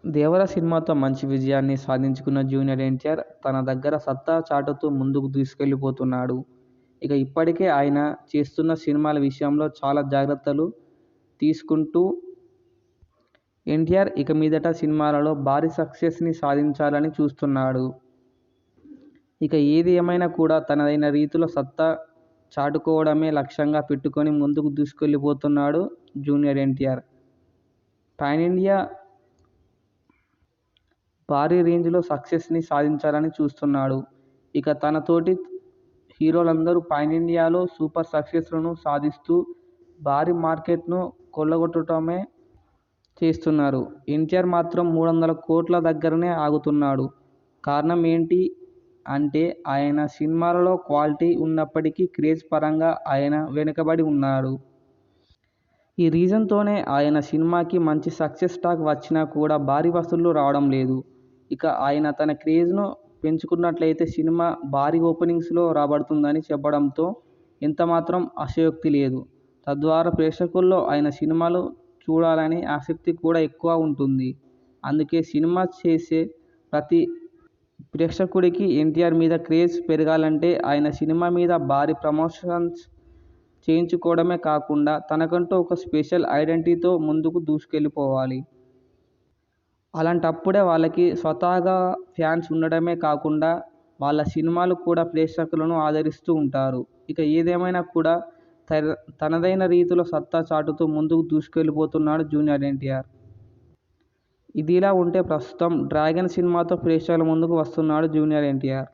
దేవర సినిమాతో మంచి విజయాన్ని సాధించుకున్న జూనియర్ ఎన్టీఆర్ తన దగ్గర సత్తా చాటుతూ ముందుకు దూసుకెళ్లిపోతున్నాడు. ఇక ఇప్పటికే ఆయన చేస్తున్న సినిమాల విషయంలో చాలా జాగ్రత్తలు తీసుకుంటూ ఎన్టీఆర్ ఇక మీదట సినిమాలలో భారీ సక్సెస్ని సాధించాలని చూస్తున్నాడు. ఇక ఏది ఏమైనా కూడా తనదైన రీతిలో సత్తా చాటుకోవడమే లక్ష్యంగా పెట్టుకొని ముందుకు దూసుకెళ్లిపోతున్నాడు జూనియర్ ఎన్టీఆర్. పాన్ ఇండియా భారీ రేంజ్లో సక్సెస్ని సాధించాలని చూస్తున్నాడు. ఇక తన తోటి హీరోలందరూ పాన్ ఇండియాలో సూపర్ సక్సెస్లను సాధిస్తూ భారీ మార్కెట్ను కొల్లగొట్టడమే చేస్తున్నారు. ఎన్టీఆర్ మాత్రం 300 కోట్ల దగ్గరనే ఆగుతున్నాడు. కారణం ఏంటి అంటే ఆయన సినిమాలలో క్వాలిటీ ఉన్నప్పటికీ క్రేజ్ పరంగా ఆయన వెనుకబడి ఉన్నాడు. ఈ రీజన్తోనే ఆయన సినిమాకి మంచి సక్సెస్ టాక్ వచ్చినా కూడా భారీ వసూళ్లు రావడం లేదు. ఇక ఆయన తన క్రేజ్ను పెంచుకున్నట్లయితే సినిమా భారీ ఓపెనింగ్స్లో రాబడుతుందని చెప్పడంతో ఎంతమాత్రం అతిశయోక్తి లేదు. తద్వారా ప్రేక్షకుల్లో ఆయన సినిమాలు చూడాలనే ఆసక్తి కూడా ఎక్కువ ఉంటుంది. అందుకే సినిమా చేసే ప్రతి ప్రేక్షకుడికి ఎన్టీఆర్ మీద క్రేజ్ పెరగాలంటే ఆయన సినిమా మీద భారీ ప్రమోషన్స్ చేయించుకోవడమే కాకుండా తనకంటూ ఒక స్పెషల్ ఐడెంటిటీతో ముందుకు దూసుకెళ్లిపోవాలి. అలాంటప్పుడే వాళ్ళకి స్వతహాగా ఫ్యాన్స్ ఉండడమే కాకుండా వాళ్ళ సినిమాలు కూడా ప్రేక్షకులను ఆదరిస్తూ ఉంటారు. ఇక ఏదేమైనా కూడా తనదైన రీతిలో సత్తా చాటుతూ ముందుకు దూసుకెళ్లిపోతున్నాడు జూనియర్ ఎన్టీఆర్. ఇదిలా ఉంటే ప్రస్తుతం డ్రాగన్ సినిమాతో ప్రేక్షకుల ముందుకు వస్తున్నాడు జూనియర్ ఎన్టీఆర్.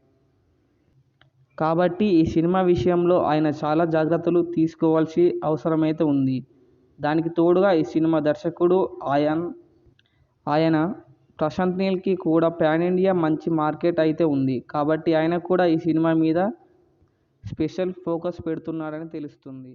కాబట్టి ఈ సినిమా విషయంలో ఆయన చాలా జాగ్రత్తలు తీసుకోవాల్సి అవసరమైతే ఉంది. దానికి తోడుగా ఈ సినిమా దర్శకుడు ఆయన ప్రశాంత్ నీల్కి కూడా పాన్ ఇండియా మంచి మార్కెట్ అయితే ఉంది. కాబట్టి ఆయన కూడా ఈ సినిమా మీద స్పెషల్ ఫోకస్ పెడుతున్నారని తెలుస్తుంది.